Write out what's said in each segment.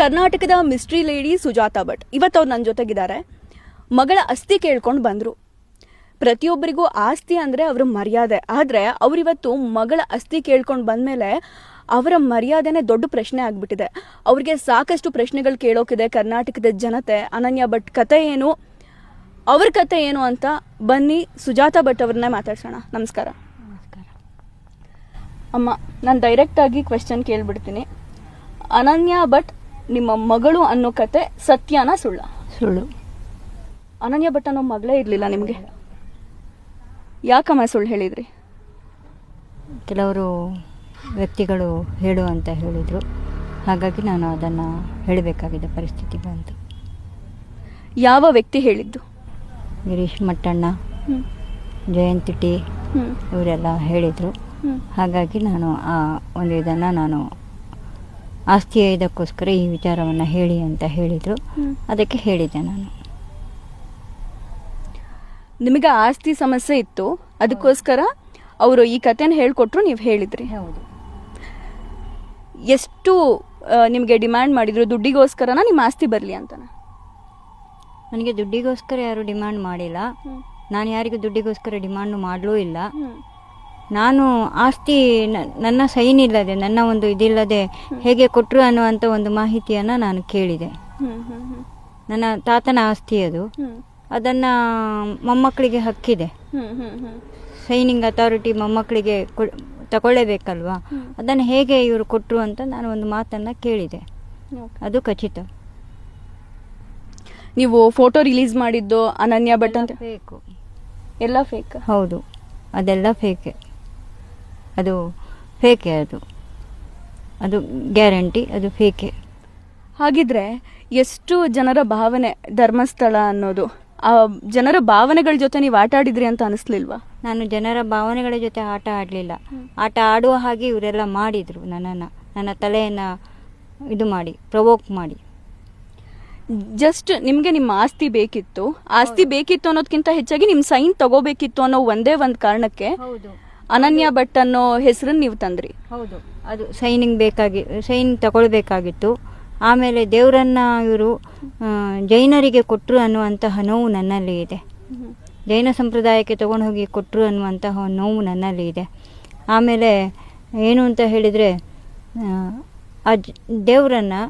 ಕರ್ನಾಟಕದ mystery lady Sujata Bhat ಇವತ್ತು ಅವ್ರು ನನ್ನ ಜೊತೆಗಿದ್ದಾರೆ. ಮಗಳ ಅಸ್ಥಿ ಕೇಳ್ಕೊಂಡು ಬಂದರು. ಪ್ರತಿಯೊಬ್ಬರಿಗೂ ಆಸ್ತಿ ಅಂದರೆ ಅವರ ಮರ್ಯಾದೆ. ಆದರೆ ಅವರಿವತ್ತು ಮಗಳ ಅಸ್ಥಿ ಕೇಳ್ಕೊಂಡು ಬಂದಮೇಲೆ ಅವರ ಮರ್ಯಾದೆನೇ ದೊಡ್ಡ ಪ್ರಶ್ನೆ ಆಗಿಬಿಟ್ಟಿದೆ. ಅವ್ರಿಗೆ ಸಾಕಷ್ಟು ಪ್ರಶ್ನೆಗಳು ಕೇಳೋಕಿದೆ. ಕರ್ನಾಟಕದ ಜನತೆ ಅನನ್ಯ ಭಟ್ ಕತೆ ಏನು, ಅವ್ರ ಕತೆ ಏನು ಅಂತ ಬನ್ನಿ ಸುಜಾತಾ ಭಟ್ ಅವ್ರನ್ನೇ ಮಾತಾಡ್ಸೋಣ. ನಮಸ್ಕಾರ. ನಮಸ್ಕಾರ ಅಮ್ಮ, ನಾನು ಡೈರೆಕ್ಟಾಗಿ ಕ್ವೆಶ್ಚನ್ ಕೇಳ್ಬಿಡ್ತೀನಿ. ಅನನ್ಯ ಭಟ್ ನಿಮ್ಮ ಮಗಳು ಅನ್ನೋ ಕತೆ ಸತ್ಯನಾ ಸುಳ್ಳ? ಸುಳ್ಳು. ಅನನ್ಯ ಭಟ್ ಅನ್ನೋ ಮಗಳೇ ಇರಲಿಲ್ಲ ನಿಮಗೆ? ಯಾಕಮ್ಮ ಸುಳ್ಳು ಹೇಳಿದ್ರಿ? ಕೆಲವರು ವ್ಯಕ್ತಿಗಳು ಹೇಳು ಅಂತ ಹೇಳಿದರು, ಹಾಗಾಗಿ ನಾನು ಅದನ್ನು ಹೇಳಬೇಕಾಗಿದ್ದ ಪರಿಸ್ಥಿತಿ ಬಂತು. ಯಾವ ವ್ಯಕ್ತಿ ಹೇಳಿದ್ದು? ಗಿರೀಶ್ ಮಟ್ಟಣ್ಣ, ಜಯಂತಿ ಟಿ ಇವರೆಲ್ಲ ಹೇಳಿದರು. ಹಾಗಾಗಿ ನಾನು ಆ ಒಂದು ಇದನ್ನು ನಾನು ಆಸ್ತಿಯ ಇದಕ್ಕೋಸ್ಕರ ಈ ವಿಚಾರವನ್ನು ಹೇಳಿ ಅಂತ ಹೇಳಿದರು, ಅದಕ್ಕೆ ಹೇಳಿದ್ದೆ ನಾನು. ನಿಮಗೆ ಆಸ್ತಿ ಸಮಸ್ಯೆ ಇತ್ತು, ಅದಕ್ಕೋಸ್ಕರ ಅವರು ಈ ಕಥೆನ ಹೇಳ್ಕೊಟ್ರು, ನೀವು ಹೇಳಿದ್ರಿ. ಹೌದು. ಎಷ್ಟು ನಿಮಗೆ ಡಿಮ್ಯಾಂಡ್ ಮಾಡಿದ್ರು? ದುಡ್ಡಿಗೋಸ್ಕರನ ನಿಮ್ಮ ಆಸ್ತಿ ಬರಲಿ ಅಂತನ? ನನಗೆ ದುಡ್ಡಿಗೋಸ್ಕರ ಯಾರು ಡಿಮ್ಯಾಂಡ್ ಮಾಡಿಲ್ಲ. ನಾನು ಯಾರಿಗೂ ದುಡ್ಡಿಗೋಸ್ಕರ ಡಿಮ್ಯಾಂಡು ಮಾಡಲೂ ಇಲ್ಲ. ನಾನು ಆಸ್ತಿ ನನ್ನ ಸೈನ್ ಇಲ್ಲದೆ, ನನ್ನ ಒಂದು ಇದಿಲ್ಲದೆ ಹೇಗೆ ಕೊಟ್ಟರು ಅನ್ನುವಂಥ ಒಂದು ಮಾಹಿತಿಯನ್ನು ನಾನು ಕೇಳಿದೆ. ನನ್ನ ತಾತನ ಆಸ್ತಿ ಅದು, ಅದನ್ನು ಮೊಮ್ಮಕ್ಕಳಿಗೆ ಹಕ್ಕಿದೆ. ಸೈನಿಂಗ್ ಅಥಾರಿಟಿ ಮೊಮ್ಮಕ್ಕಳಿಗೆ ತಗೊಳ್ಳೇಬೇಕಲ್ವಾ, ಅದನ್ನು ಹೇಗೆ ಇವರು ಕೊಟ್ಟರು ಅಂತ ನಾನು ಒಂದು ಮಾತನ್ನು ಕೇಳಿದೆ. ಅದು ಖಚಿತ. ನೀವು ಫೋಟೋ ರಿಲೀಸ್ ಮಾಡಿದ್ದು ಅನನ್ಯ ಭಟ್ ಅಂತ? ಫೇಕು. ಎಲ್ಲ ಫೇಕ್? ಹೌದು, ಅದೆಲ್ಲ ಫೇಕೆ. ಅದು ಫೇಕೆ, ಅದು ಗ್ಯಾರಂಟಿ, ಅದು ಫೇಕೆ. ಹಾಗಿದ್ರೆ ಎಷ್ಟು ಜನರ ಭಾವನೆ ಧರ್ಮಸ್ಥಳ ಅನ್ನೋದು, ಆ ಜನರ ಭಾವನೆಗಳ ಜೊತೆ ನೀವು ಆಟ ಆಡಿದ್ರಿ ಅಂತ ಅನಿಸ್ಲಿಲ್ವಾ? ನಾನು ಜನರ ಭಾವನೆಗಳ ಜೊತೆ ಆಟ ಆಡಲಿಲ್ಲ. ಆಟ ಆಡುವ ಹಾಗೆ ಇವರೆಲ್ಲ ಮಾಡಿದರು ನನ್ನನ್ನು, ನನ್ನ ತಲೆಯನ್ನು ಇದು ಮಾಡಿ, ಪ್ರವೋಕ್ ಮಾಡಿ. ಜಸ್ಟ್ ನಿಮಗೆ ನಿಮ್ಮ ಆಸ್ತಿ ಬೇಕಿತ್ತು, ಆಸ್ತಿ ಬೇಕಿತ್ತು ಅನ್ನೋದಕ್ಕಿಂತ ಹೆಚ್ಚಾಗಿ ನಿಮ್ಮ ಸೈನ್ ತಗೋಬೇಕಿತ್ತು ಅನ್ನೋ ಒಂದೇ ಒಂದು ಕಾರಣಕ್ಕೆ ಅನನ್ಯ ಭಟ್ ಅನ್ನೋ ಹೆಸರನ್ನು ನೀವು ತಂದ್ರಿ. ಹೌದು, ಅದು ಸೈನ್ ತಗೊಳ್ಬೇಕಾಗಿತ್ತು. ಆಮೇಲೆ ದೇವರನ್ನ ಇವರು ಜೈನರಿಗೆ ಕೊಟ್ಟರು ಅನ್ನುವಂತಹ ನೋವು ನನ್ನಲ್ಲಿ ಇದೆ. ಜೈನ ಸಂಪ್ರದಾಯಕ್ಕೆ ತಗೊಂಡು ಹೋಗಿ ಕೊಟ್ಟರು ಅನ್ನುವಂತಹ ನೋವು ನನ್ನಲ್ಲಿ ಇದೆ. ಆಮೇಲೆ ಏನು ಅಂತ ಹೇಳಿದರೆ, ಆ ದೇವರನ್ನು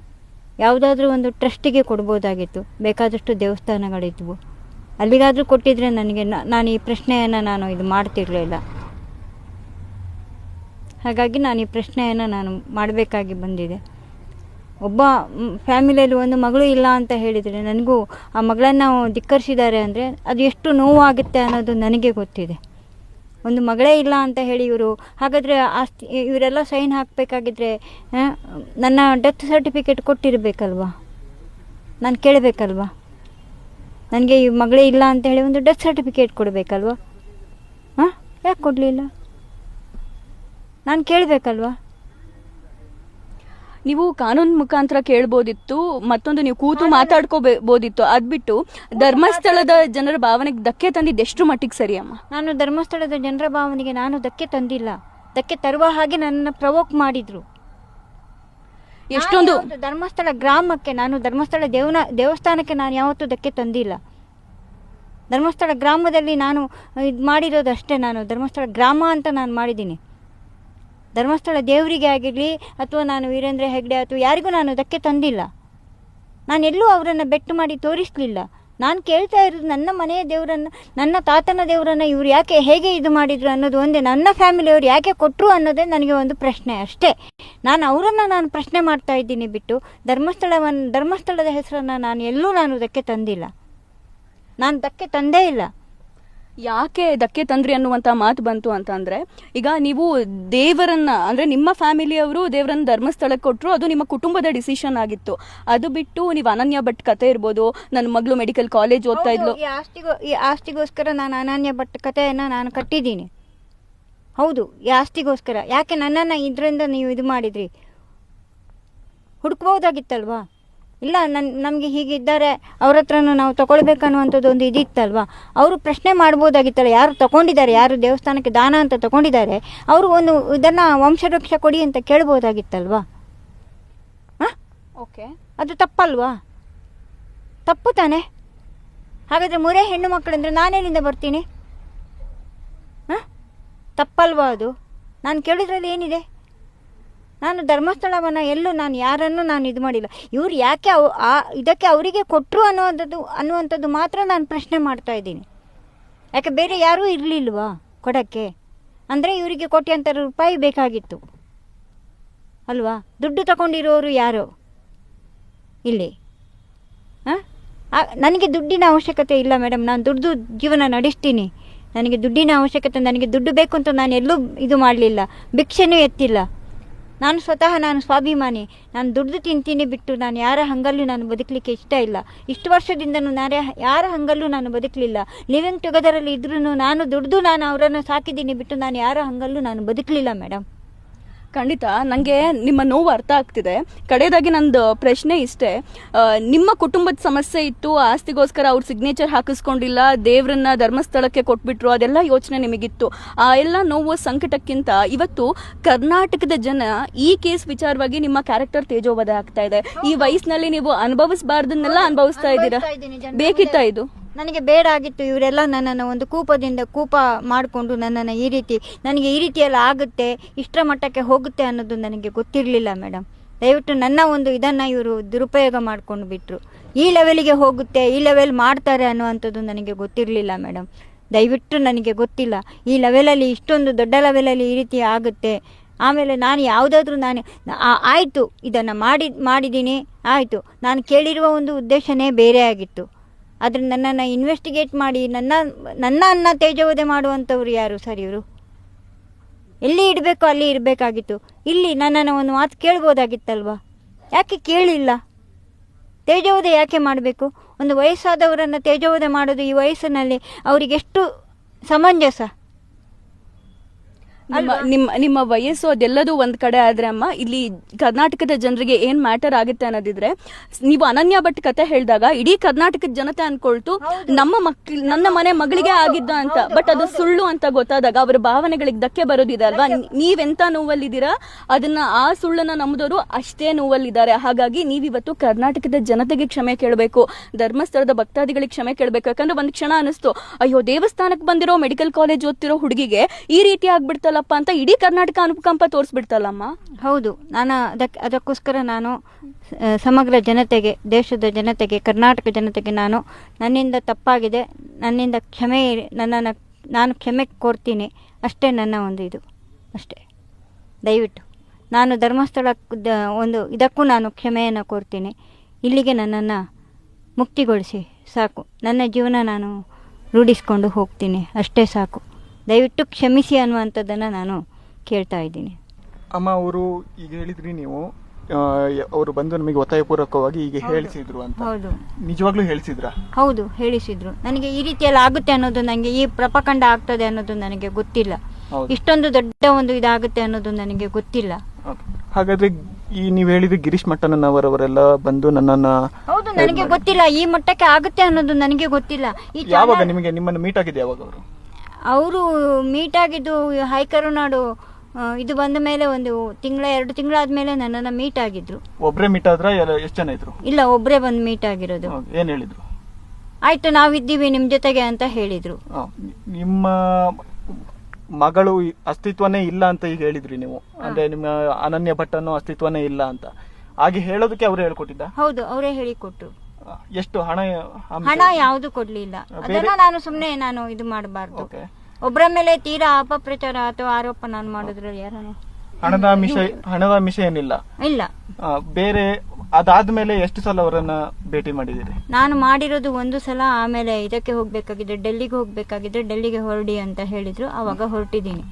ಯಾವುದಾದ್ರೂ ಒಂದು ಟ್ರಸ್ಟಿಗೆ ಕೊಡ್ಬೋದಾಗಿತ್ತು. ಬೇಕಾದಷ್ಟು ದೇವಸ್ಥಾನಗಳಿದ್ವು, ಅಲ್ಲಿಗಾದರೂ ಕೊಟ್ಟಿದ್ರೆ ನನಗೆ ನಾನು ಈ ಪ್ರಶ್ನೆಯನ್ನು ನಾನು ಇದು ಮಾಡ್ತಿರಲಿಲ್ಲ. ಹಾಗಾಗಿ ನಾನು ಈ ಪ್ರಶ್ನೆಯನ್ನು ನಾನು ಮಾಡಬೇಕಾಗಿ ಬಂದಿದೆ. ಒಬ್ಬ ಫ್ಯಾಮಿಲಿಯಲ್ಲಿ ಒಂದು ಮಗಳು ಇಲ್ಲ ಅಂತ ಹೇಳಿದರೆ, ನನಗೂ ಆ ಮಗಳನ್ನು ಧಿಕ್ಕರಿಸಿದ್ದಾರೆ ಅಂದರೆ ಅದು ಎಷ್ಟು ನೋವಾಗುತ್ತೆ ಅನ್ನೋದು ನನಗೆ ಗೊತ್ತಿದೆ. ಒಂದು ಮಗಳೇ ಇಲ್ಲ ಅಂತ ಹೇಳಿ ಇವರು, ಹಾಗಾದರೆ ಆಸ್ತಿ ಇವರೆಲ್ಲ ಸೈನ್ ಹಾಕಬೇಕಾಗಿದ್ರೆ ನನ್ನ ಡೆತ್ ಸರ್ಟಿಫಿಕೇಟ್ ಕೊಟ್ಟಿರಬೇಕಲ್ವಾ, ನಾನು ಕೇಳಬೇಕಲ್ವಾ? ನನಗೆ ಈ ಮಗಳೇ ಇಲ್ಲ ಅಂತ ಹೇಳಿ ಒಂದು ಡೆತ್ ಸರ್ಟಿಫಿಕೇಟ್ ಕೊಡಬೇಕಲ್ವಾ? ಯಾಕೆ ಕೊಡಲಿಲ್ಲ? ನಾನು ಕೇಳಬೇಕಲ್ವಾ? ನೀವು ಕಾನೂನು ಮುಖಾಂತರ ಕೇಳ್ಬೋದಿತ್ತು, ಮತ್ತೊಂದು ನೀವು ಕೂತು ಮಾತಾಡ್ಕೋಬೋದಿತ್ತು. ಅದ್ಬಿಟ್ಟು ಧರ್ಮಸ್ಥಳದ ಜನರ ಭಾವನೆಗೆ ಧಕ್ಕೆ ತಂದಿದ್ದು ಎಷ್ಟು ಮಟ್ಟಿಗೆ ಸರಿ ಅಮ್ಮ? ನಾನು ಧರ್ಮಸ್ಥಳದ ಜನರ ಭಾವನೆಗೆ ನಾನು ಧಕ್ಕೆ ತಂದಿಲ್ಲ. ಧಕ್ಕೆ ತರುವ ಹಾಗೆ ನನ್ನನ್ನು ಪ್ರವೋಕ್ ಮಾಡಿದ್ರು. ಎಷ್ಟೊಂದು ಧರ್ಮಸ್ಥಳ ಗ್ರಾಮಕ್ಕೆ, ನಾನು ಧರ್ಮಸ್ಥಳ ದೇವಸ್ಥಾನಕ್ಕೆ ನಾನು ಯಾವತ್ತೂ ಧಕ್ಕೆ ತಂದಿಲ್ಲ. ಧರ್ಮಸ್ಥಳ ಗ್ರಾಮದಲ್ಲಿ ನಾನು ಇದು ಮಾಡಿರೋದು ಅಷ್ಟೇ. ನಾನು ಧರ್ಮಸ್ಥಳ ಗ್ರಾಮ ಅಂತ ನಾನು ಮಾಡಿದ್ದೀನಿ. ಧರ್ಮಸ್ಥಳ ದೇವರಿಗೆ ಆಗಿರಲಿ ಅಥವಾ ನಾನು ವೀರೇಂದ್ರ ಹೆಗ್ಡೆ ಅಥವಾ ಯಾರಿಗೂ ನಾನು ಧಕ್ಕೆ ತಂದಿಲ್ಲ. ನಾನೆಲ್ಲೂ ಅವರನ್ನು ಬೆಟ್ಟು ಮಾಡಿ ತೋರಿಸಲಿಲ್ಲ. ನಾನು ಕೇಳ್ತಾ ಇರೋದು ನನ್ನ ಮನೆಯ ದೇವರನ್ನು, ನನ್ನ ತಾತನ ದೇವರನ್ನು ಇವರು ಯಾಕೆ ಹೇಗೆ ಇದು ಮಾಡಿದರು ಅನ್ನೋದು ಒಂದೇ. ನನ್ನ ಫ್ಯಾಮಿಲಿಯವರು ಯಾಕೆ ಕೊಟ್ಟರು ಅನ್ನೋದೇ ನನಗೆ ಒಂದು ಪ್ರಶ್ನೆ ಅಷ್ಟೇ. ನಾನು ಅವರನ್ನು ನಾನು ಪ್ರಶ್ನೆ ಮಾಡ್ತಾ ಇದ್ದೀನಿ ಬಿಟ್ಟು ಧರ್ಮಸ್ಥಳದ ಹೆಸರನ್ನು ನಾನು ಎಲ್ಲೂ ಧಕ್ಕೆ ತಂದಿಲ್ಲ. ನಾನು ಧಕ್ಕೆ ತಂದೇ ಇಲ್ಲ. ಯಾಕೆ ಧಕ್ಕೆ ತಂದ್ರಿ ಅನ್ನುವಂಥ ಮಾತು ಬಂತು ಅಂತಂದರೆ, ಈಗ ನೀವು ದೇವರನ್ನ ಅಂದರೆ ನಿಮ್ಮ ಫ್ಯಾಮಿಲಿಯವರು ದೇವರನ್ನ ಧರ್ಮಸ್ಥಳಕ್ಕೆ ಕೊಟ್ಟರು, ಅದು ನಿಮ್ಮ ಕುಟುಂಬದ ಡಿಸಿಷನ್ ಆಗಿತ್ತು. ಅದು ಬಿಟ್ಟು ನೀವು ಅನನ್ಯ ಭಟ್ ಕತೆ ಇರ್ಬೋದು, ನನ್ನ ಮಗಳು ಮೆಡಿಕಲ್ ಕಾಲೇಜ್ ಓದ್ತಾ ಇದ್ಲು, ಈ ಆಸ್ತಿಗೋಸ್ಕರ ನಾನು ಅನನ್ಯ ಭಟ್ ಕಥೆಯನ್ನು ನಾನು ಕಟ್ಟಿದ್ದೀನಿ. ಹೌದು, ಈ ಆಸ್ತಿಗೋಸ್ಕರ. ಯಾಕೆ ನನ್ನನ್ನು ಇದರಿಂದ ನೀವು ಇದು ಮಾಡಿದ್ರಿ? ಹುಡುಕ್ಬೋದಾಗಿತ್ತಲ್ವಾ? ಇಲ್ಲ, ನಮಗೆ ಹೀಗಿದ್ದಾರೆ, ಅವ್ರ ಹತ್ರನೂ ನಾವು ತೊಗೊಳ್ಬೇಕನ್ನುವಂಥದ್ದು ಒಂದು ಇದಿತ್ತಲ್ವ. ಅವರು ಪ್ರಶ್ನೆ ಮಾಡ್ಬೋದಾಗಿತ್ತಲ್ಲ, ಯಾರು ತೊಗೊಂಡಿದ್ದಾರೆ, ಯಾರು ದೇವಸ್ಥಾನಕ್ಕೆ ದಾನ ಅಂತ ತೊಗೊಂಡಿದ್ದಾರೆ, ಅವರು ಒಂದು ಇದನ್ನು ವಂಶವೃಕ್ಷ ಕೊಡಿ ಅಂತ ಕೇಳ್ಬೋದಾಗಿತ್ತಲ್ವ. ಓಕೆ. ಅದು ತಪ್ಪಲ್ವಾ? ತಪ್ಪು ತಾನೆ? ಹಾಗಾದರೆ ಮೂರೇ ಹೆಣ್ಣು ಮಕ್ಕಳಂದ್ರೆ ನಾನೆಲ್ಲಿಂದ ಬರ್ತೀನಿ? ಹಾಂ, ತಪ್ಪಲ್ವಾ ಅದು? ನಾನು ಕೇಳಿದ್ರಲ್ಲಿ ಏನಿದೆ? ನಾನು ಧರ್ಮಸ್ಥಳವನ್ನು ಎಲ್ಲೂ ನಾನು ಯಾರನ್ನೂ ನಾನು ಇದು ಮಾಡಿಲ್ಲ. ಇವ್ರು ಯಾಕೆ ಇದಕ್ಕೆ ಅವರಿಗೆ ಕೊಟ್ಟರು ಅನ್ನುವಂಥದ್ದು ಮಾತ್ರ ನಾನು ಪ್ರಶ್ನೆ ಮಾಡ್ತಾ ಇದ್ದೀನಿ. ಯಾಕೆ ಬೇರೆ ಯಾರೂ ಇರಲಿಲ್ವಾ ಕೊಡೋಕ್ಕೆ? ಅಂದರೆ ಇವರಿಗೆ ಕೋಟ್ಯಾಂತರ ರೂಪಾಯಿ ಬೇಕಾಗಿತ್ತು ಅಲ್ವಾ? ದುಡ್ಡು ತಗೊಂಡಿರೋರು ಯಾರು ಇಲ್ಲಿ? ಹಾಂ, ನನಗೆ ದುಡ್ಡಿನ ಅವಶ್ಯಕತೆ ಇಲ್ಲ ಮೇಡಮ್. ನಾನು ದುಡ್ದು ಜೀವನ ನಡೆಸ್ತೀನಿ. ನನಗೆ ದುಡ್ಡಿನ ಅವಶ್ಯಕತೆ, ನನಗೆ ದುಡ್ಡು ಬೇಕು ಅಂತ ನಾನು ಎಲ್ಲೂ ಇದು ಮಾಡಲಿಲ್ಲ, ಭಿಕ್ಷೆನೂ ಎತ್ತಿಲ್ಲ. ನಾನು ಸ್ವತಃ ನಾನು ಸ್ವಾಭಿಮಾನಿ. ನಾನು ದುಡ್ದು ತಿಂತೀನಿ ಬಿಟ್ಟು ನಾನು ಯಾರ ಹಂಗಲ್ಲೂ ನಾನು ಬದುಕಲಿಕ್ಕೆ ಇಷ್ಟ ಇಲ್ಲ. ಇಷ್ಟು ವರ್ಷದಿಂದನೂ ಯಾರ ಹಂಗಲ್ಲೂ ನಾನು ಬದುಕಲಿಲ್ಲ. ಲಿವಿಂಗ್ ಟುಗೆದರಲ್ಲಿ ಇದ್ರೂ ನಾನು ದುಡ್ದು ನಾನು ಅವರನ್ನು ಸಾಕಿದ್ದೀನಿ ಬಿಟ್ಟು ನಾನು ಯಾರ ಹಂಗಲ್ಲೂ ನಾನು ಬದುಕಲಿಲ್ಲ ಮೇಡಮ್. ಖಂಡಿತ ನನಗೆ ನಿಮ್ಮ ನೋವು ಅರ್ಥ ಆಗ್ತಿದೆ. ಕಡೆಯದಾಗಿ ನಂದು ಪ್ರಶ್ನೆ ಇಷ್ಟೇ, ನಿಮ್ಮ ಕುಟುಂಬದ ಸಮಸ್ಯೆ ಇತ್ತು, ಆಸ್ತಿಗೋಸ್ಕರ ಅವ್ರ ಸಿಗ್ನೇಚರ್ ಹಾಕಿಸ್ಕೊಂಡಿಲ್ಲ, ದೇವ್ರನ್ನ ಧರ್ಮಸ್ಥಳಕ್ಕೆ ಕೊಟ್ಬಿಟ್ರು, ಅದೆಲ್ಲ ಯೋಚನೆ ನಿಮಗಿತ್ತು. ಆ ಎಲ್ಲ ನೋವು ಸಂಕಟಕ್ಕಿಂತ ಇವತ್ತು ಕರ್ನಾಟಕದ ಜನ ಈ ಕೇಸ್ ವಿಚಾರವಾಗಿ ನಿಮ್ಮ ಕ್ಯಾರೆಕ್ಟರ್ ತೇಜೋವಧ ಆಗ್ತಾ ಇದೆ. ಈ ವಯಸ್ಸಿನಲ್ಲಿ ನೀವು ಅನುಭವಿಸಬಾರ್ದನ್ನೆಲ್ಲ ಅನುಭವಿಸ್ತಾ ಇದ್ದೀರಾ. ಬೇಕಿತ್ತ ಇದು? ನನಗೆ ಬೇಡ ಆಗಿತ್ತು. ಇವರೆಲ್ಲ ನನ್ನನ್ನು ಒಂದು ಕೂಪ ಮಾಡಿಕೊಂಡು ನನ್ನನ್ನು ನನಗೆ ಈ ರೀತಿಯೆಲ್ಲ ಆಗುತ್ತೆ, ಇಷ್ಟರ ಮಟ್ಟಕ್ಕೆ ಹೋಗುತ್ತೆ ಅನ್ನೋದು ನನಗೆ ಗೊತ್ತಿರಲಿಲ್ಲ ಮೇಡಮ್. ದಯವಿಟ್ಟು ನನ್ನ ಒಂದು ಇದನ್ನು ಇವರು ದುರುಪಯೋಗ ಮಾಡ್ಕೊಂಡು ಬಿಟ್ಟರು. ಈ ಲೆವೆಲಿಗೆ ಹೋಗುತ್ತೆ, ಈ ಲೆವೆಲ್ ಮಾಡ್ತಾರೆ ಅನ್ನುವಂಥದ್ದು ನನಗೆ ಗೊತ್ತಿರಲಿಲ್ಲ ಮೇಡಮ್. ದಯವಿಟ್ಟು ನನಗೆ ಗೊತ್ತಿಲ್ಲ ಈ ಲೆವೆಲಲ್ಲಿ, ಇಷ್ಟೊಂದು ದೊಡ್ಡ ಲೆವೆಲಲ್ಲಿ ಈ ರೀತಿ ಆಗುತ್ತೆ. ಆಮೇಲೆ ನಾನು ಯಾವುದಾದ್ರೂ ಆಯಿತು ಇದನ್ನು ಮಾಡಿದ್ದೀನಿ, ಆಯಿತು, ನಾನು ಕೇಳಿರುವ ಒಂದು ಉದ್ದೇಶನೇ ಬೇರೆ ಆಗಿತ್ತು. ಆದರೆ ನನ್ನನ್ನು ಇನ್ವೆಸ್ಟಿಗೇಟ್ ಮಾಡಿ ನನ್ನ ತೇಜೋವಧೆ ಮಾಡುವಂಥವ್ರು ಯಾರು ಸರ್? ಇವರು ಎಲ್ಲಿ ಇಡಬೇಕು ಅಲ್ಲಿ ಇರಬೇಕಾಗಿತ್ತು. ಇಲ್ಲಿ ನನ್ನನ್ನು ಒಂದು ಮಾತು ಕೇಳ್ಬೋದಾಗಿತ್ತಲ್ವ? ಯಾಕೆ ಕೇಳಿಲ್ಲ? ತೇಜೋವಧೆ ಯಾಕೆ ಮಾಡಬೇಕು? ಒಂದು ವಯಸ್ಸಾದವರನ್ನು ತೇಜೋವಧೆ ಮಾಡೋದು ಈ ವಯಸ್ಸಿನಲ್ಲಿ ಅವರಿಗೆಷ್ಟು ಸಮಂಜಸ? ನಿಮ್ಮ ವಯಸ್ಸು ಅದೆಲ್ಲದೂ ಒಂದ್ ಕಡೆ ಆದ್ರೆ ಅಮ್ಮ, ಇಲ್ಲಿ ಕರ್ನಾಟಕದ ಜನರಿಗೆ ಏನ್ ಮ್ಯಾಟರ್ ಆಗುತ್ತೆ ಅನ್ನೋದಿದ್ರೆ, ನೀವು ಅನನ್ಯ ಭಟ್ ಕತೆ ಹೇಳಿದಾಗ ಇಡೀ ಕರ್ನಾಟಕದ ಜನತೆ ಅನ್ಕೊಳ್ತು ನನ್ನ ಮನೆ ಮಗಳಿಗೆ ಆಗಿದ್ದ ಅಂತ. ಬಟ್ ಅದು ಸುಳ್ಳು ಅಂತ ಗೊತ್ತಾದಾಗ ಅವರ ಭಾವನೆಗಳಿಗೆ ಧಕ್ಕೆ ಬರೋದಿದೆ ಅಲ್ವಾ? ನೀವೆಂತ ನೋವಲ್ಲಿದ್ದೀರಾ, ಅದನ್ನ ಆ ಸುಳ್ಳನ್ನ ನಂಬಿದವರು ಅಷ್ಟೇ ನೋವಲ್ಲಿದ್ದಾರೆ. ಹಾಗಾಗಿ ನೀವಿವತ್ತು ಕರ್ನಾಟಕದ ಜನತೆಗೆ ಕ್ಷಮೆ ಕೇಳಬೇಕು, ಧರ್ಮಸ್ಥಳದ ಭಕ್ತಾದಿಗಳಿಗೆ ಕ್ಷಮೆ ಕೇಳಬೇಕು. ಯಾಕಂದ್ರೆ ಒಂದ್ ಕ್ಷಣ ಅನಿಸ್ತು, ಅಯ್ಯೋ ದೇವಸ್ಥಾನಕ್ಕೆ ಬಂದಿರೋ ಮೆಡಿಕಲ್ ಕಾಲೇಜ್ ಓದ್ತಿರೋ ಹುಡುಗಿಗೆ ಈ ರೀತಿ ಆಗ್ಬಿಡ್ತಲ್ಲ ಅಂತ ಇಡೀ ಕರ್ನಾಟಕ ಅನುಕಂಪ ತೋರಿಸ್ಬಿಡ್ತಲ್ಲಮ್ಮ. ಹೌದು, ನಾನು ಅದಕ್ಕೋಸ್ಕರ ನಾನು ಸಮಗ್ರ ಜನತೆಗೆ, ದೇಶದ ಜನತೆಗೆ, ಕರ್ನಾಟಕ ಜನತೆಗೆ ನನ್ನಿಂದ ತಪ್ಪಾಗಿದೆ, ನನ್ನಿಂದ ನಾನು ಕ್ಷಮೆ ಕೋರ್ತೀನಿ. ಅಷ್ಟೇ ನನ್ನ ಒಂದು ಇದು, ಅಷ್ಟೇ. ದಯವಿಟ್ಟು ನಾನು ಧರ್ಮಸ್ಥಳ ಒಂದು ಇದಕ್ಕೂ ನಾನು ಕ್ಷಮೆಯನ್ನು ಕೋರ್ತೀನಿ. ಇಲ್ಲಿಗೆ ನನ್ನನ್ನು ಮುಕ್ತಿಗೊಳಿಸಿ ಸಾಕು. ನನ್ನ ಜೀವನ ನಾನು ರೂಢಿಸ್ಕೊಂಡು ಹೋಗ್ತೀನಿ, ಅಷ್ಟೇ ಸಾಕು. ದಯವಿಟ್ಟು ಕ್ಷಮಿಸಿ ಅನ್ನುವಂಥದ್ದನ್ನು ನಾನು ಕೇಳ್ತಾ ಇದ್ದೀನಿ. ಅಮ್ಮ, ಅವರು ಈಗ ಹೇಳಿದ್ರಿ ನೀವು, ಅವರು ಬಂದು ನಮಗೆ ಒತ್ತಾಯಪೂರ್ವಕವಾಗಿ ಈಗ ಹೇಳಿಸಿದ್ರು ಅಂತ. ಹೌದು, ನಿಜವಾಗ್ಲೂ ಹೇಳಿಸಿದ್ರ? ಹೌದು, ಹೇಳಿಸಿದ್ರು. ನನಗೆ ಈ ರೀತಿಯಲ್ಲಿ ಆಗುತ್ತೆ ಅನ್ನೋದು, ನನಗೆ ಈ ಪ್ರಪಕಂಡ ಆಗ್ತದೆ ಅನ್ನೋದು ನನಗೆ ಗೊತ್ತಿಲ್ಲ. ಇಷ್ಟೊಂದು ದೊಡ್ಡ ಒಂದು ಇದಾಗುತ್ತೆ ಅನ್ನೋದು ನನಗೆ ಗೊತ್ತಿಲ್ಲ. ಹಾಗಾದ್ರೆ ಈ ನೀವು ಹೇಳಿದ್ರೆ ಗಿರೀಶ್ ಮಟ್ಟಣ್ಣನವರೆಲ್ಲ ಬಂದು ನನ್ನನ್ನ, ಹೌದು, ನನಗೆ ಗೊತ್ತಿಲ್ಲ ಈ ಮಟ್ಟಕ್ಕೆ ಆಗುತ್ತೆ ಅನ್ನೋದು ನನಗೆ ಗೊತ್ತಿಲ್ಲ. ಯಾವಾಗ ನಿಮ್ಮನ್ನು ಮೀಟ್ ಆಗಿದೆ? ಯಾವಾಗ ಅವರು ಮೀಟ್ ಆಗಿದ್ದು ಹೈಕರುನಾಡು ಇದು ಬಂದ ಮೇಲೆ 1 ತಿಂಗಳ 2 ತಿಂಗಳಾದ್ಮೇಲೆ ನನ್ನನ್ನು ಮೀಟ್ ಆಗಿದ್ರು. ಒಬ್ರೇ ಮೀಟ್ ಆದ್ರ? ಎಷ್ಟು ಜನ ಇದ್ರು? ಇಲ್ಲ, ಒಬ್ರೇ ಬಂದು ಮೀಟ್ ಆಗಿರೋದು. ಏನ್ ಹೇಳಿದ್ರು? ಆಯ್ತು, ನಾವಿದ್ದೀವಿ ನಿಮ್ ಜೊತೆಗೆ ಅಂತ ಹೇಳಿದ್ರು. ನಿಮ್ಮ ಮಗಳು ಅಸ್ತಿತ್ವನೇ ಇಲ್ಲ ಅಂತ ಈಗ ಹೇಳಿದ್ರಿ ನೀವು, ಅಂದ್ರೆ ನಿಮ್ಮ ಅನನ್ಯ ಭಟ್ ಅನ್ನೋ ಅಸ್ತಿತ್ವನೇ ಇಲ್ಲ ಅಂತ. ಹಾಗೆ ಹೇಳೋದಕ್ಕೆ ಅವ್ರು ಹೇಳ್ಕೊಟ್ಟಿದ್ದ? ಹೌದು, ಅವರೇ ಹೇಳಿಕೊಟ್ರು. ಎಷ್ಟು ಹಣ ಯಾವುದು ಕೊಡ್ಲಿಲ್ಲ. ಅದನ್ನ ನಾನು ಸುಮ್ನೆ ಇದು ಮಾಡಬಾರ್ದು. ಒಬ್ಬರ ಮೇಲೆ ತೀರಾ ಅಪಪ್ರಚಾರ ಅಥವಾ ಆರೋಪ ನಾನು ಮಾಡಿದ್ರಲ್ಲಿ ಯಾರನ್ನು ಹಣದ ಅಂಶ ಏನಿಲ್ಲ. ಇಲ್ಲ. ಬೇರೆ ಅದಾದ್ಮೇಲೆ ಎಷ್ಟು ಸಲ ಅವರನ್ನ ಭೇಟಿ ಮಾಡಿದಿರಿ? ನಾನು ಮಾಡಿರೋದು 1 ಸಲ. ಆಮೇಲೆ ಇದಕ್ಕೆ ಹೋಗ್ಬೇಕಾಗಿದ್ರೆ, ಡೆಲ್ಲಿಗೆ ಹೋಗ್ಬೇಕಾಗಿದ್ರೆ ಡೆಲ್ಲಿಗೆ ಹೊರಡಿ ಅಂತ ಹೇಳಿದ್ರು, ಅವಾಗ ಹೊರಟಿದ್ದೀನಿ.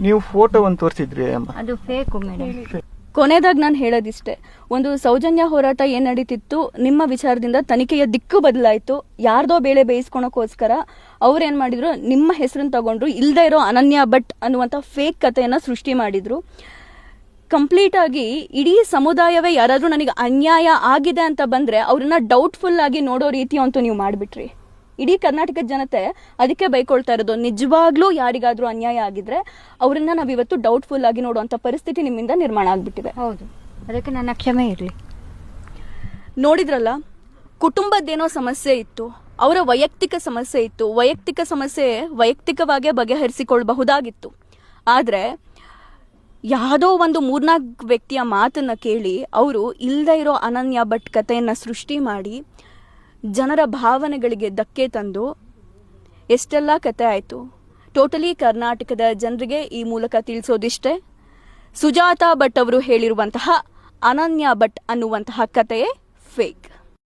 ನೀವು ಫೋಟೋ ಒಂದು ತೋರಿಸಿದ್ರಿ, ಅದು ಫೇಕು ಮೇಡಮ್. ಕೊನೆಯದಾಗಿ ನಾನು ಹೇಳೋದಿಷ್ಟೇ, ಒಂದು ಸೌಜನ್ಯ ಹೋರಾಟ ಏನ್ ನಡೀತಿತ್ತು, ನಿಮ್ಮ ವಿಚಾರದಿಂದ ತನಿಖೆಯ ದಿಕ್ಕು ಬದಲಾಯಿತು. ಯಾರ್ದೋ ಬೇಳೆ ಬೇಯಿಸ್ಕೊಳಕೋಸ್ಕರ ಅವ್ರೇನ್ ಮಾಡಿದ್ರು, ನಿಮ್ಮ ಹೆಸರನ್ನು ತಗೊಂಡ್ರು, ಇಲ್ದೇ ಇರೋ ಅನನ್ಯ ಭಟ್ ಅನ್ನುವಂಥ ಫೇಕ್ ಕಥೆಯನ್ನ ಸೃಷ್ಟಿ ಮಾಡಿದ್ರು. ಕಂಪ್ಲೀಟ್ ಆಗಿ ಇಡೀ ಸಮುದಾಯವೇ ಯಾರಾದ್ರೂ ನನಗೆ ಅನ್ಯಾಯ ಆಗಿದೆ ಅಂತ ಬಂದ್ರೆ ಅವ್ರನ್ನ ಡೌಟ್ಫುಲ್ ಆಗಿ ನೋಡೋ ರೀತಿ ಅಂತೂ ನೀವು ಮಾಡಿಬಿಟ್ರಿ. ಇಡೀ ಕರ್ನಾಟಕದ ಜನತೆ ಅದಕ್ಕೆ ಬೈಕೊಳ್ತಾ ಇರೋದು. ನಿಜವಾಗ್ಲೂ ಯಾರಿಗಾದ್ರೂ ಅನ್ಯಾಯ ಆಗಿದ್ರೆ ಅವ್ರನ್ನ ನಾವಿವತ್ತು ಡೌಟ್ಫುಲ್ ಆಗಿ ನೋಡುವಂತ ಪರಿಸ್ಥಿತಿ ನಿಮ್ಮಿಂದ ನಿರ್ಮಾಣ ಆಗ್ಬಿಟ್ಟಿದೆ. ಹೌದು, ಅದಕ್ಕೆ ನನ್ನ ಕ್ಷಮೆ ಇರಲಿ. ನೋಡಿದ್ರಲ್ಲ, ಕುಟುಂಬದ್ದೇನೋ ಸಮಸ್ಯೆ ಇತ್ತು, ಅವರ ವೈಯಕ್ತಿಕ ಸಮಸ್ಯೆ ಇತ್ತು, ವೈಯಕ್ತಿಕ ಸಮಸ್ಯೆ ವೈಯಕ್ತಿಕವಾಗೇ ಬಗೆಹರಿಸಿಕೊಳ್ಳಬಹುದಾಗಿತ್ತು. ಆದರೆ ಯಾವುದೋ ಒಂದು 3-4 ವ್ಯಕ್ತಿಯ ಮಾತನ್ನ ಕೇಳಿ ಅವರು ಇಲ್ಲದೆ ಇರೋ ಅನನ್ಯ ಭಟ್ ಕಥೆಯನ್ನ ಸೃಷ್ಟಿ ಮಾಡಿ ಜನರ ಭಾವನೆಗಳಿಗೆ ಧಕ್ಕೆ ತಂದು ಎಷ್ಟೆಲ್ಲ ಕತೆ ಆಯಿತು. ಟೋಟಲಿ ಕರ್ನಾಟಕದ ಜನರಿಗೆ ಈ ಮೂಲಕ ತಿಳಿಸೋದಿಷ್ಟೇ, ಸುಜಾತಾ ಭಟ್ ಅವರು ಹೇಳಿರುವಂತಹ ಅನನ್ಯ ಭಟ್ ಅನ್ನುವಂತಹ ಕಥೆಯೇ ಫೇಕ್.